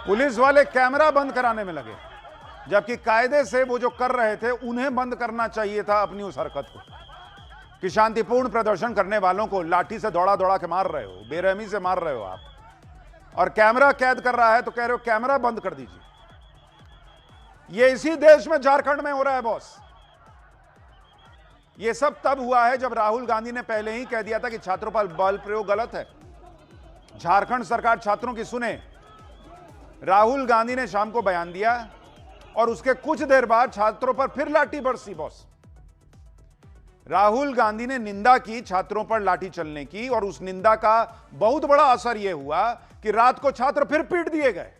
Police वाले camera बंद कराने में लगे, जबकि कायदे से वो जो कर रहे थे उन्हें बंद करना चाहिए था अपनी उस हरकत को, कि शांतिपूर्ण प्रदर्शन करने वालों को लाठी से दौड़ा दौड़ा के मार रहे हो, बेरहमी से मार रहे हो आप, और कैमरा कैद कर रहा है तो कह रहे हो कैमरा बंद कर दीजिए। ये इसी देश में झारखंड में हो रहा है बॉस। ये सब तब हुआ है जब राहुल गांधी ने पहले ही कह दिया था कि छात्रों पर बल प्रयोग गलत है। झारखंड सरकार छात्रों की सुने। राहुल गांधी ने शाम को बयान दिया और उसके कुछ देर बाद छात्रों पर फिर लाठी बरसी बॉस। राहुल गांधी ने निंदा की छात्रों पर लाठी चलने की, और उस निंदा का बहुत बड़ा असर यह हुआ कि रात को छात्र फिर पीट दिए गए।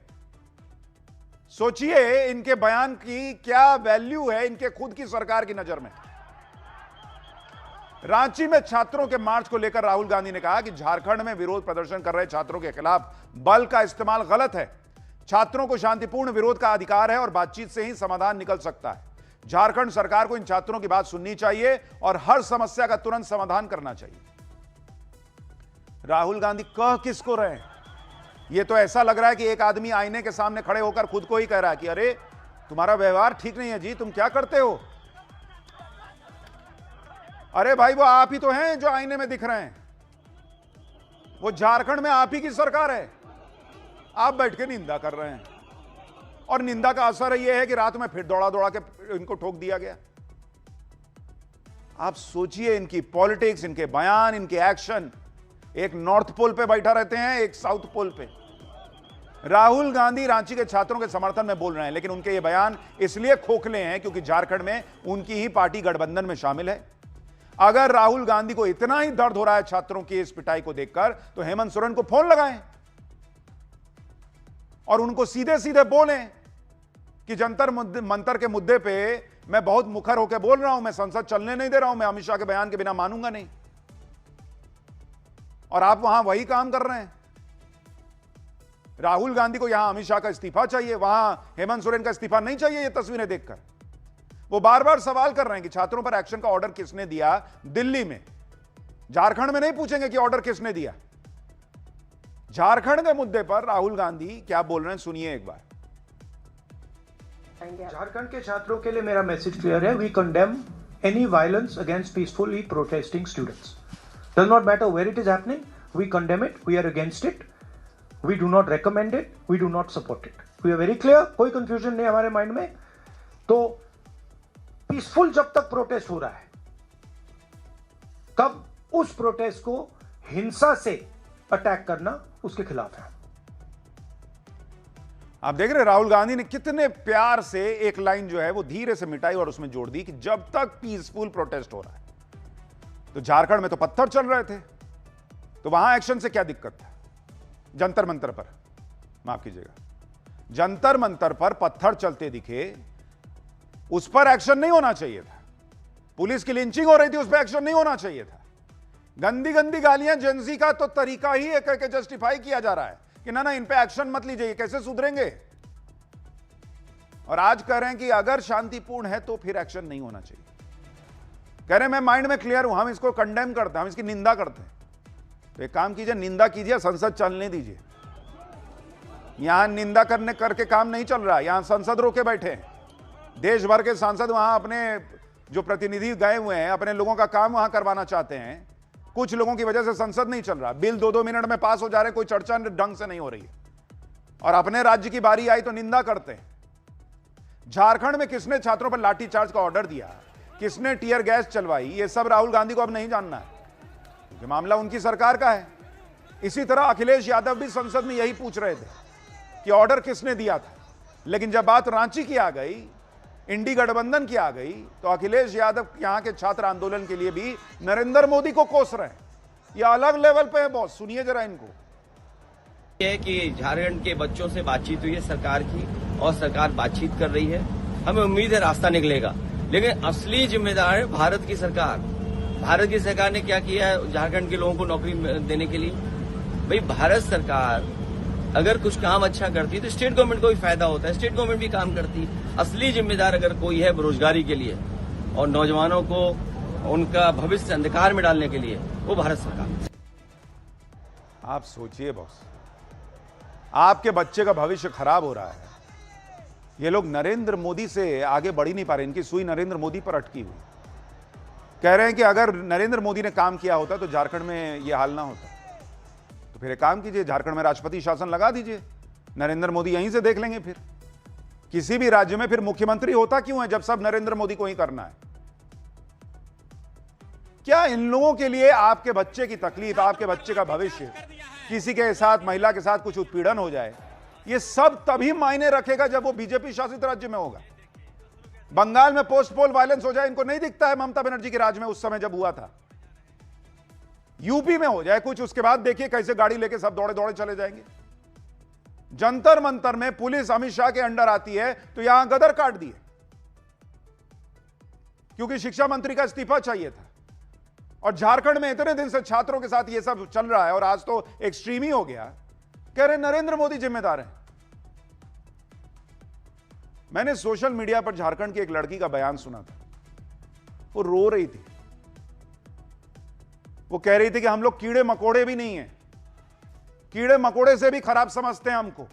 सोचिए इनके बयान की क्या वैल्यू है इनके खुद की सरकार की नजर में। रांची में छात्रों के मार्च को लेकर राहुल गांधी ने कहा कि झारखंड में विरोध प्रदर्शन कर रहे छात्रों के खिलाफ बल का इस्तेमाल गलत है। छात्रों को शांतिपूर्ण विरोध का अधिकार है और बातचीत से ही समाधान निकल सकता है। झारखंड सरकार को इन छात्रों की बात सुननी चाहिए और हर समस्या का तुरंत समाधान करना चाहिए। राहुल गांधी कह किसको रहे हैं? यह तो ऐसा लग रहा है कि एक आदमी आईने के सामने खड़े होकर खुद को ही कह रहा है कि अरे तुम्हारा व्यवहार ठीक नहीं है जी, तुम क्या करते हो? अरे भाई वो आप ही तो हैं जो आईने में दिख रहे हैं। वो झारखंड में आप ही की सरकार है, आप बैठ के निंदा कर रहे हैं, और निंदा का असर यह है कि रात में फिर दौड़ा दौड़ा के इनको ठोक दिया गया। आप सोचिए इनकी पॉलिटिक्स, इनके बयान, इनके एक्शन। एक नॉर्थ पोल पे बैठा रहते हैं, एक साउथ पोल पे। राहुल गांधी रांची के छात्रों के समर्थन में बोल रहे हैं, लेकिन उनके ये बयान इसलिए खोखले हैं क्योंकि झारखंड में उनकी ही पार्टी गठबंधन में शामिल है। अगर राहुल गांधी को इतना ही दर्द हो रहा है छात्रों की इस पिटाई को देखकर, तो हेमंत सोरेन को फोन लगाएं और उनको सीधे सीधे बोलें कि जंतर मंतर के मुद्दे पे मैं बहुत मुखर होकर बोल रहा हूं, मैं संसद चलने नहीं दे रहा हूं, मैं अमित शाह के बयान के बिना मानूंगा नहीं। और आप वहां वही काम कर रहे हैं। राहुल गांधी को यहां अमित शाह का इस्तीफा चाहिए, वहां हेमंत सोरेन का इस्तीफा नहीं चाहिए। ये तस्वीरें देखकर वो बार बार सवाल कर रहे हैं कि छात्रों पर एक्शन का ऑर्डर किसने दिया दिल्ली में। झारखंड में नहीं पूछेंगे कि ऑर्डर किसने दिया। झारखंड के मुद्दे पर राहुल गांधी क्या बोल रहे हैं, सुनिए एक बार। झारखंड के छात्रों के लिए मेरा मैसेज क्लियर है। We condemn any violence against peacefully protesting students. Does not matter where it is happening, we condemn it, we are against it, we do not recommend it, we do not support it. We are very clear, कोई confusion नहीं हमारे mind में। तो peaceful जब तक protest हो रहा है, तब उस प्रोटेस्ट को हिंसा से अटैक करना उसके खिलाफ है। आप देख रहे राहुल गांधी ने कितने प्यार से एक लाइन जो है वो धीरे से मिटाई और उसमें जोड़ दी कि जब तक पीसफुल प्रोटेस्ट हो रहा है। तो झारखंड में तो पत्थर चल रहे थे, तो वहां एक्शन से क्या दिक्कत था? जंतर मंतर पर, माफ कीजिएगा, जंतर मंतर पर पत्थर चलते दिखे, उस पर एक्शन नहीं होना चाहिए था। पुलिस की लिंचिंग हो रही थी, उस पर एक्शन नहीं होना चाहिए था। गंदी गंदी गालियां जेंजी का तो तरीका ही एक करके जस्टिफाई किया जा रहा है कि ना इन पे एक्शन मत लीजिए, कैसे सुधरेंगे। और आज कह रहे हैं कि अगर शांतिपूर्ण है तो फिर एक्शन नहीं होना चाहिए। कह रहे हैं मैं माइंड में क्लियर हूं, हम इसको कंडेम करते हैं, हम इसकी निंदा करते हैं। तो एक काम कीजिए, निंदा कीजिए, संसद चलने दीजिए। यहां निंदा करने करके काम नहीं चल रहा, यहां संसद रोके बैठे हैं। देश भर के सांसद वहां अपने जो प्रतिनिधि गए हुए हैं, अपने लोगों का काम वहां करवाना चाहते हैं। कुछ लोगों की वजह से संसद नहीं चल रहा, बिल 2-2 मिनट में पास हो जा रहे, कोई चर्चा ढंग से नहीं हो रही है। और अपने राज्य की बारी आई तो निंदा करते हैं। झारखंड में किसने छात्रों पर लाठीचार्ज का ऑर्डर दिया, किसने टीयर गैस चलवाई, ये सब राहुल गांधी को अब नहीं जानना है, क्योंकि मामला उनकी सरकार का है। इसी तरह अखिलेश यादव भी संसद में यही पूछ रहे थे कि ऑर्डर किसने दिया था। लेकिन जब बात रांची की आ गई, इंडी गठबंधन की आ गई, तो अखिलेश यादव यहां के छात्र आंदोलन के लिए भी नरेंद्र मोदी को कोस रहे हैं। यह अलग लेवल पे है बॉस, सुनिए जरा इनको। है कि झारखंड के बच्चों से बातचीत हुई है सरकार की, और सरकार बातचीत कर रही है। हमें उम्मीद है रास्ता निकलेगा, लेकिन असली जिम्मेदार है भारत की सरकार। भारत की सरकार ने क्या किया है झारखंड के लोगों को नौकरी देने के लिए? भाई भारत सरकार अगर कुछ काम अच्छा करती है तो स्टेट गवर्नमेंट को भी फायदा होता है, स्टेट गवर्नमेंट भी काम करती है। असली जिम्मेदार अगर कोई है बेरोजगारी के लिए और नौजवानों को उनका भविष्य अंधकार में डालने के लिए, वो भारत सरकार। आप सोचिए बॉस, आपके बच्चे का भविष्य खराब हो रहा है। ये लोग नरेंद्र मोदी से आगे बढ़ ही नहीं पा रहे, इनकी सुई नरेंद्र मोदी पर अटकी हुई। कह रहे हैं कि अगर नरेंद्र मोदी ने काम किया होता तो झारखंड में ये हाल ना होता। तो फिर एक काम कीजिए, झारखंड में राष्ट्रपति शासन लगा दीजिए, नरेंद्र मोदी यहीं से देख लेंगे। फिर किसी भी राज्य में फिर मुख्यमंत्री होता क्यों है जब सब नरेंद्र मोदी को ही करना है? क्या इन लोगों के लिए आपके बच्चे की तकलीफ, आपके बच्चे का भविष्य, किसी के साथ, महिला के साथ कुछ उत्पीड़न हो जाए, ये सब तभी मायने रखेगा जब वो बीजेपी शासित राज्य में होगा। बंगाल में पोस्ट पोल वायलेंस हो जाए, इनको नहीं दिखता है ममता बनर्जी के राज में उस समय जब हुआ था। यूपी में हो जाए कुछ, उसके बाद देखिए कैसे गाड़ी लेके सब दौड़े दौड़े चले जाएंगे। जंतर मंतर में पुलिस अमित शाह के अंडर आती है तो यहां गदर काट दिए, क्योंकि शिक्षा मंत्री का इस्तीफा चाहिए था। और झारखंड में इतने दिन से छात्रों के साथ ये सब चल रहा है और आज तो एक्सट्रीम ही हो गया। कह रहे नरेंद्र मोदी जिम्मेदार है। मैंने सोशल मीडिया पर झारखंड की एक लड़की का बयान सुना था, वो रो रही थी। वो कह रही थी कि हम लोग कीड़े मकोड़े भी नहीं हैं, कीड़े मकोड़े से भी खराब समझते हैं हमको।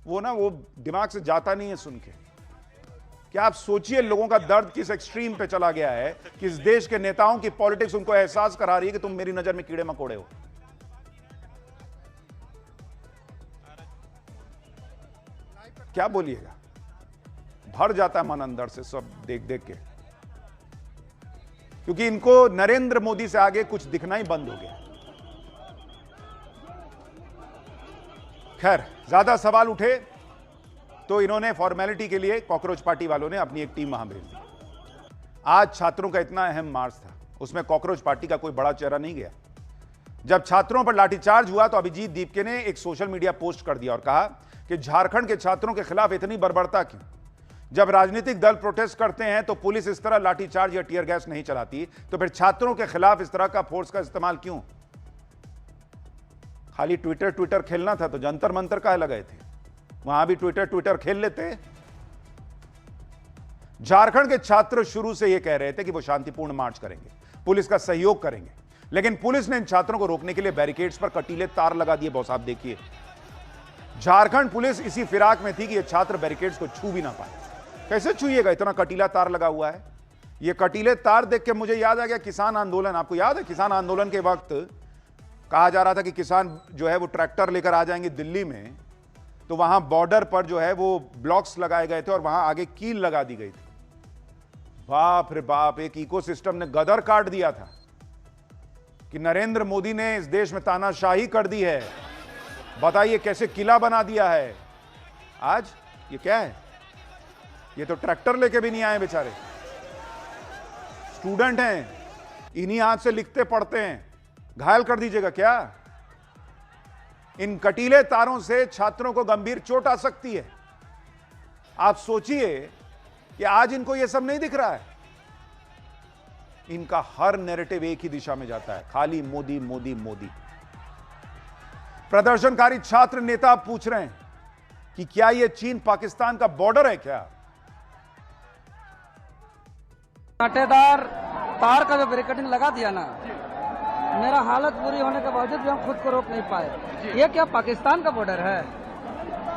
वो दिमाग से जाता नहीं है सुन के। क्या आप सोचिए लोगों का दर्द किस एक्सट्रीम पे चला गया है कि इस देश के नेताओं की पॉलिटिक्स उनको एहसास करा रही है कि तुम मेरी नजर में कीड़े मकोड़े हो। क्या बोलिएगा, भर जाता है मन अंदर से सब देख देख के, क्योंकि इनको नरेंद्र मोदी से आगे कुछ दिखना ही बंद हो गया। खैर, ज्यादा सवाल उठे तो इन्होंने फॉर्मेलिटी के लिए कॉकरोच पार्टी वालों ने अपनी एक टीम वहां भेज दी। आज छात्रों का इतना अहम मार्च था, उसमें कॉकरोच पार्टी का कोई बड़ा चेहरा नहीं गया। जब छात्रों पर लाठीचार्ज हुआ तो अभिजीत दीपके ने एक सोशल मीडिया पोस्ट कर दिया और कहा कि झारखंड के छात्रों के खिलाफ इतनी बर्बरता क्यों? जब राजनीतिक दल प्रोटेस्ट करते हैं तो पुलिस इस तरह लाठीचार्ज या टीयर गैस नहीं चलाती, तो फिर छात्रों के खिलाफ इस तरह का फोर्स का इस्तेमाल क्यों? खाली ट्विटर खेलना था तो जंतर मंतर काहे लगाए थे? वहां भी ट्विटर खेल लेते। झारखंड के छात्र शुरू से यह कह रहे थे कि वो शांतिपूर्ण मार्च करेंगे, पुलिस का सहयोग करेंगे, लेकिन पुलिस ने इन छात्रों को रोकने के लिए बैरिकेड्स पर कटीले तार लगा दिए। बॉस आप देखिए, झारखंड पुलिस इसी फिराक में थी कि ये छात्र बैरिकेड्स को छू भी ना पाए। कैसे छूएगा, इतना कटीला तार लगा हुआ है। ये कटीले तार देख के मुझे याद आ गया किसान आंदोलन। आपको याद है किसान आंदोलन के वक्त कहा जा रहा था कि किसान जो है वो ट्रैक्टर लेकर आ जाएंगे दिल्ली में, तो वहां बॉर्डर पर जो है वो ब्लॉक्स लगाए गए थे और वहां आगे कील लगा दी गई थी। बाप रे बाप, एक इकोसिस्टम ने गदर काट दिया था कि नरेंद्र मोदी ने इस देश में तानाशाही कर दी है। बताइए कैसे किला बना दिया है। आज ये क्या है? ये तो ट्रैक्टर लेके भी नहीं आए बेचारे, स्टूडेंट हैं, इन्हीं हाथ से लिखते पढ़ते हैं। घायल कर दीजिएगा क्या? इन कटीले तारों से छात्रों को गंभीर चोट आ सकती है। आप सोचिए कि आज इनको यह सब नहीं दिख रहा है। इनका हर नैरेटिव एक ही दिशा में जाता है, खाली मोदी मोदी मोदी। प्रदर्शनकारी छात्र नेता पूछ रहे हैं कि क्या यह चीन पाकिस्तान का बॉर्डर है क्या? कांटेदार तार का जो बैरिकेडिंग लगा दिया ना, मेरा हालत बुरी होने के बावजूद भी हम खुद को रोक नहीं पाए। ये क्या पाकिस्तान का बॉर्डर है,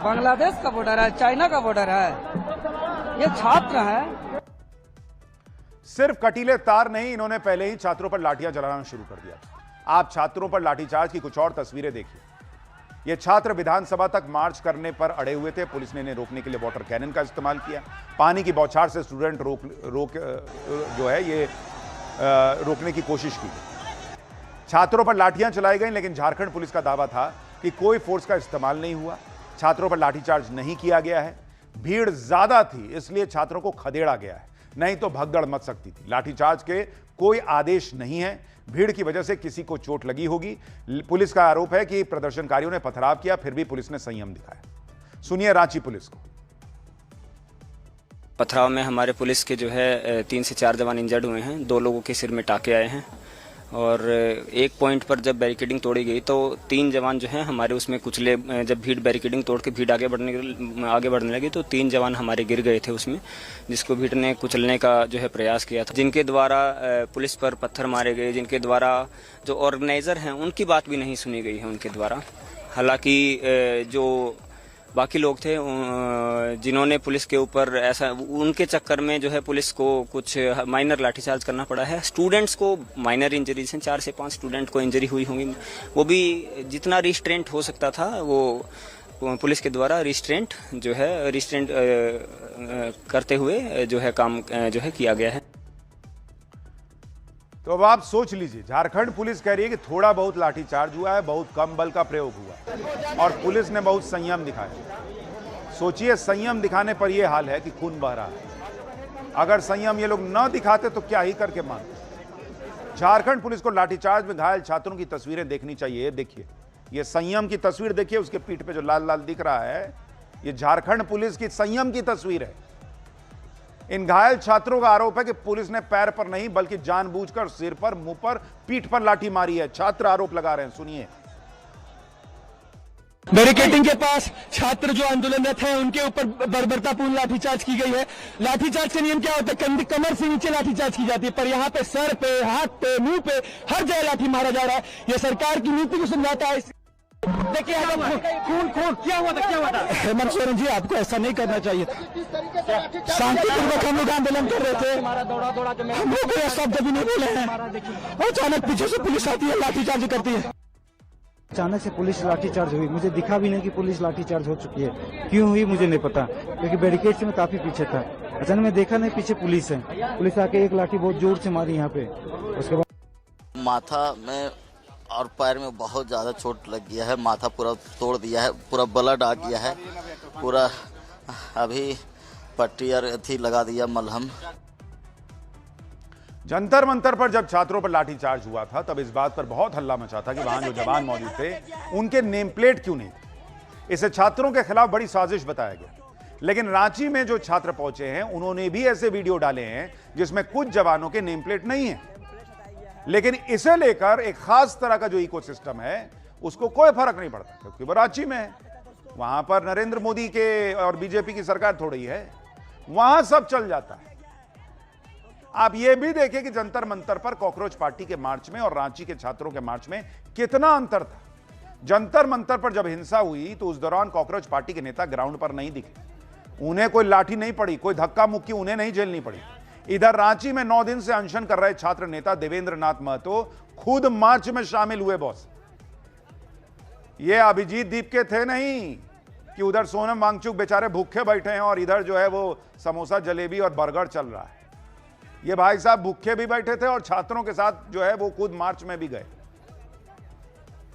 बांग्लादेश का बॉर्डर है, चाइना का बॉर्डर है? ये छात्र हैं। सिर्फ कटीले तार नहीं, इन्होंने पहले ही छात्रों पर लाठियां चलाना शुरू कर दिया। आप छात्रों पर लाठीचार्ज की कुछ और तस्वीरें देखिए। ये छात्र विधानसभा तक मार्च करने पर अड़े हुए थे। पुलिस ने इन्हें रोकने के लिए वाटर कैनन का इस्तेमाल किया। पानी की बौछार से स्टूडेंट रोकने की कोशिश की। छात्रों पर लाठियां चलाई गई, लेकिन झारखंड पुलिस का दावा था कि कोई फोर्स का इस्तेमाल नहीं हुआ, छात्रों पर लाठीचार्ज नहीं किया गया है। भीड़ ज्यादा थी इसलिए छात्रों को खदेड़ा गया है, नहीं तो भगदड़ मच सकती थी। लाठीचार्ज के कोई आदेश नहीं है। भीड़ की वजह से किसी को चोट लगी होगी। पुलिस का आरोप है कि प्रदर्शनकारियों ने पथराव किया, फिर भी पुलिस ने संयम दिखाया। सुनिए रांची पुलिस को। पथराव में हमारे पुलिस के जो है 3 से 4 जवान इंजर्ड हुए हैं। 2 लोगों के सिर में टाके आए हैं और एक पॉइंट पर जब बैरिकेडिंग तोड़ी गई तो 3 जवान जो हैं हमारे उसमें कुचले। जब भीड़ बैरिकेडिंग तोड़ के भीड़ आगे बढ़ने लगी तो 3 जवान हमारे गिर गए थे उसमें, जिसको भीड़ ने कुचलने का जो है प्रयास किया था। जिनके द्वारा पुलिस पर पत्थर मारे गए, जिनके द्वारा जो ऑर्गेनाइजर हैं उनकी बात भी नहीं सुनी गई है उनके द्वारा। हालांकि जो बाकी लोग थे जिन्होंने पुलिस के ऊपर ऐसा, उनके चक्कर में जो है पुलिस को कुछ माइनर लाठीचार्ज करना पड़ा है। स्टूडेंट्स को माइनर इंजरीज हैं, 4 से 5 स्टूडेंट को इंजरी हुई होंगी, वो भी जितना रिस्ट्रेंट हो सकता था वो पुलिस के द्वारा रिस्ट्रेंट करते हुए जो है काम जो है किया गया है। तो अब आप सोच लीजिए, झारखंड पुलिस कह रही है कि थोड़ा बहुत लाठीचार्ज हुआ है, बहुत कम बल का प्रयोग हुआ और पुलिस ने बहुत संयम दिखाया। सोचिए, संयम दिखाने पर यह हाल है कि खून बह रहा है। अगर संयम ये लोग न दिखाते तो क्या ही करके मानते। झारखंड पुलिस को लाठीचार्ज में घायल छात्रों की तस्वीरें देखनी चाहिए। देखिए, ये संयम की तस्वीर देखिए, उसके पीठ पे जो लाल लाल दिख रहा है, ये झारखंड पुलिस की संयम की तस्वीर है। इन घायल छात्रों का आरोप है कि पुलिस ने पैर पर नहीं बल्कि जानबूझकर सिर पर, मुंह पर, पीठ पर लाठी मारी है। छात्र आरोप लगा रहे हैं, सुनिए। बैरिकेडिंग के पास छात्र जो आंदोलनरत हैं उनके ऊपर बर्बरतापूर्ण लाठीचार्ज की गई है। लाठीचार्ज का नियम क्या होता है? कमर से नीचे लाठीचार्ज की जाती है, पर यहाँ पे सर पे, हाथ पे, मुंह पे, हर जगह लाठी मारा जा रहा है। ये सरकार की नीति को समझाता है। देखिए खून क्या हुआ था? हेमंत सोरेन जी, आपको ऐसा नहीं करना चाहिए था। शांतिपूर्वक हम लोग आंदोलन कर रहे थे, हम लोग कोई शब्द भी नहीं बोले हैं, और अचानक पीछे से पुलिस आती है, लाठीचार्ज करती है। अचानक से पुलिस लाठीचार्ज हुई, मुझे दिखा भी नहीं कि पुलिस लाठीचार्ज हो चुकी है। क्यों हुई मुझे नहीं पता, क्योंकि बैरिकेड से मैं काफी पीछे था। अचानक मैं देखा नहीं पीछे पुलिस है, पुलिस आके एक लाठी बहुत जोर से मारी यहाँ पे। उसके बाद माथा में और पैर में बहुत ज्यादा चोट लग गया है, माथा पूरा तोड़ दिया है, पूरा ब्लड आ गया है, पूरा अभी पट्टी और अथी लगा दिया, मलहम। जंतर मंतर पर जब छात्रों पर लाठीचार्ज हुआ था तब इस बात पर बहुत हल्ला मचा था कि वहां जो जवान मौजूद थे उनके नेम प्लेट क्यों नहीं थे। इसे छात्रों के खिलाफ बड़ी साजिश बताया गया। लेकिन रांची में जो छात्र पहुंचे हैं उन्होंने भी ऐसे वीडियो डाले हैं जिसमें कुछ जवानों के नेम प्लेट नहीं है, लेकिन इसे लेकर एक खास तरह का जो इकोसिस्टम है उसको कोई फर्क नहीं पड़ता, क्योंकि वो रांची में है। वहां पर नरेंद्र मोदी के और बीजेपी की सरकार थोड़ी है, वहां सब चल जाता है। आप ये भी देखें कि जंतर मंतर पर कॉकरोच पार्टी के मार्च में और रांची के छात्रों के मार्च में कितना अंतर था। जंतर मंतर पर जब हिंसा हुई तो उस दौरान कॉकरोच पार्टी के नेता ग्राउंड पर नहीं दिखे, उन्हें कोई लाठी नहीं पड़ी, कोई धक्का मुक्की उन्हें नहीं झेलनी पड़ी। इधर रांची में 9 दिन से अनशन कर रहे छात्र नेता देवेंद्र नाथ महतो खुद मार्च में शामिल हुए। बॉस, ये अभिजीत दीप के थे नहीं कि उधर सोनम वांगचुक बेचारे भूखे बैठे हैं और इधर जो है वो समोसा जलेबी और बर्गर चल रहा है। ये भाई साहब भूखे भी बैठे थे और छात्रों के साथ जो है वो खुद मार्च में भी गए।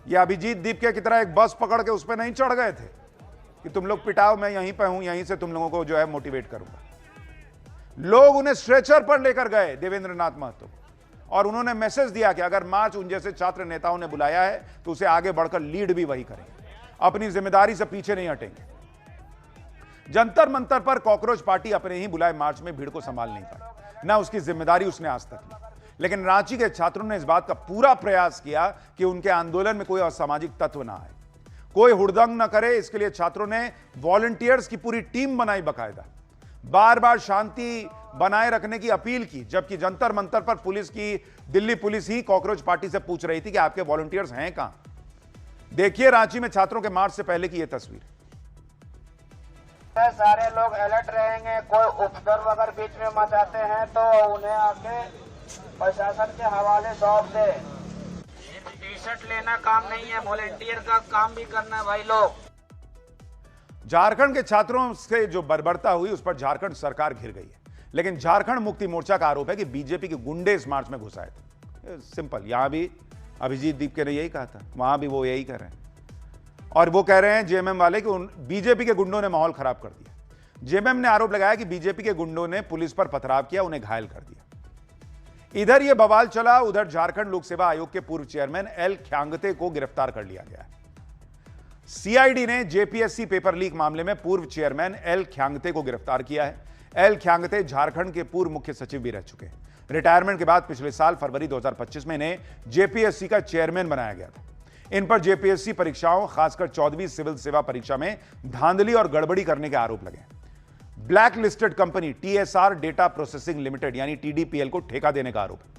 ये अभिजीत दीपके की तरह एक बस पकड़ के उस पर नहीं चढ़ गए थे कि तुम लोग पिटाओ, मैं यहीं पे हूं, यहीं से तुम लोगों को जो है मोटिवेट करूंगा। लोग उन्हें स्ट्रेचर पर लेकर गए देवेंद्र नाथ महतो, और उन्होंने मैसेज दिया कि अगर मार्च उन जैसे छात्र नेताओं ने बुलाया है तो उसे आगे बढ़कर लीड भी वही करेंगे, अपनी जिम्मेदारी से पीछे नहीं हटेंगे। जंतर मंतर पर कॉकरोच पार्टी अपने ही बुलाए मार्च में भीड़ को संभाल नहीं पाई, ना उसकी जिम्मेदारी उसने आज तक ली। लेकिन रांची के छात्रों ने इस बात का पूरा प्रयास किया कि उनके आंदोलन में कोई असामाजिक तत्व ना आए, कोई हुड़दंग न करे। इसके लिए छात्रों ने वॉलंटियर्स की पूरी टीम बनाई, बकायदा बार बार शांति बनाए रखने की अपील की, जबकि जंतर मंतर पर पुलिस की, दिल्ली पुलिस ही कॉकरोच पार्टी से पूछ रही थी कि आपके वॉलंटियर्स हैं कहां। देखिए रांची में छात्रों के मार्च से पहले की यह तस्वीर। सारे लोग अलर्ट रहेंगे, कोई उपद्रव अगर बीच में मचाते हैं तो उन्हें आके प्रशासन के हवाले सौंप दे। टी शर्ट लेना काम नहीं है, वॉलंटियर का काम भी करना है भाई लोग। झारखंड के छात्रों से जो बर्बरता हुई उस पर झारखंड सरकार घिर गई है, लेकिन झारखंड मुक्ति मोर्चा का आरोप है कि बीजेपी के गुंडे इस मार्च में घुस आए थे। सिंपल, यहां भी अभिजीत दीपके ने यही कहा था, वहां भी वो यही कह रहे हैं, और वो कह रहे हैं जेएमएम वाले कि बीजेपी के गुंडों ने माहौल खराब कर दिया। जेएमएम ने आरोप लगाया कि बीजेपी के गुंडों ने पुलिस पर पथराव किया, उन्हें घायल कर दिया। इधर यह बवाल चला, उधर झारखंड लोक सेवा आयोग के पूर्व चेयरमैन एल ख्यांगते को गिरफ्तार कर लिया गया है। सीआईडी ने जेपीएससी पेपर लीक मामले में पूर्व चेयरमैन एल ख्यांगते को गिरफ्तार किया है। एल ख्यांगते झारखंड के पूर्व मुख्य सचिव भी रह चुके हैं। रिटायरमेंट के बाद पिछले साल फरवरी 2025 में इन्हें जेपीएससी का चेयरमैन बनाया गया था। इन पर जेपीएससी परीक्षाओं, खासकर 14वीं सिविल सेवा परीक्षा में धांधली और गड़बड़ी करने के आरोप लगे। Black listed company TSR data processing limited यानी टीडीपीएल को ठेका देने का आरोप है।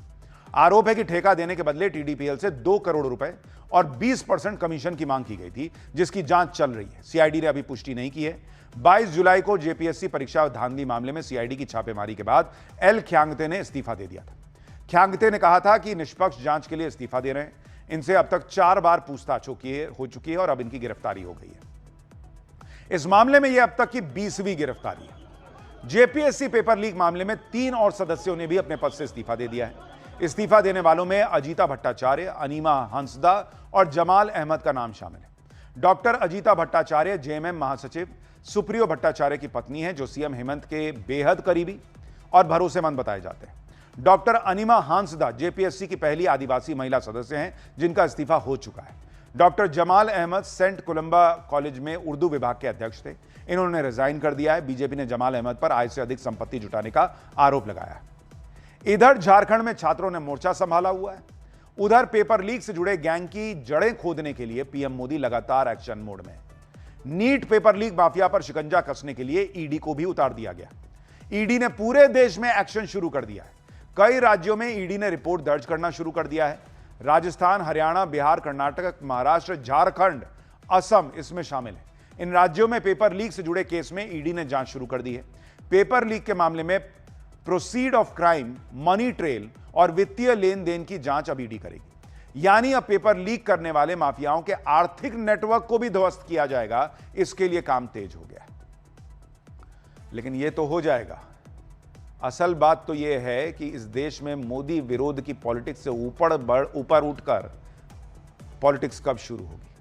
आरोप है कि ठेका देने के बदले टीडीपीएल से 2 करोड़ रुपए और 20% कमीशन की मांग की गई थी, जिसकी जांच चल रही है। सीआईडी ने अभी पुष्टि नहीं की है। 22 जुलाई को जेपीएससी परीक्षा धांधली मामले में सीआईडी की छापेमारी के बाद एल ख्यांगते ने इस्तीफा दे दिया था। ख्यांगते ने कहा था कि निष्पक्ष जांच के लिए इस्तीफा दे रहे हैं। इनसे अब तक 4 बार पूछताछ हो चुकी है और अब इनकी गिरफ्तारी हो गई है। इस मामले में यह अब तक की 20वीं गिरफ्तारी है। जेपीएससी पेपर लीक मामले में 3 और सदस्यों ने भी अपने पद से इस्तीफा दे दिया है। इस्तीफा देने वालों में अजीता भट्टाचार्य, अनीमा हंसदा और जमाल अहमद का नाम शामिल है। डॉक्टर अजीता भट्टाचार्य जेएमएम महासचिव सुप्रियो भट्टाचार्य की पत्नी है, जो सीएम हेमंत के बेहद करीबी और भरोसेमंद बताए जाते हैं। डॉक्टर अनीमा हांसदा जेपीएससी की पहली आदिवासी महिला सदस्य हैं, जिनका इस्तीफा हो चुका है। Doctor Jamal Ahmed Saint Columba college में उर्दू विभाग के अध्यक्ष थे। इन्होंने रिजाइन कर दिया है। बीजेपी ने जमाल अहमद पर आय से अधिक संपत्ति जुटाने का आरोप लगाया है। इधर झारखंड में छात्रों ने मोर्चा संभाला हुआ है। उधर पेपर लीक से जुड़े गैंग की जड़ें खोदने के लिए पीएम मोदी लगातार एक्शन मोड में। नीट पेपर लीक माफिया पर शिकंजा कसने के लिए ईडी को भी उतार दिया गया। ईडी ने पूरे देश में एक्शन शुरू कर दिया है। कई राज्यों में ईडी ने रिपोर्ट दर्ज करना शुरू कर दिया है। राजस्थान, हरियाणा, बिहार, कर्नाटक, महाराष्ट्र, झारखंड, असम इसमें शामिल है। इन राज्यों में पेपर लीक से जुड़े केस में ईडी ने जांच शुरू कर दी है। पेपर लीक के मामले में proceed of crime, money trail और वित्तीय लेन देन की जांच अब ईडी करेगी। यानी अब पेपर लीक करने वाले माफियाओं के आर्थिक नेटवर्क को भी ध्वस्त किया जाएगा। इसके लिए काम तेज हो गया। लेकिन यह तो हो जाएगा, असल बात तो यह है कि इस देश में मोदी विरोध की पॉलिटिक्स से ऊपर उठकर पॉलिटिक्स कब शुरू होगी।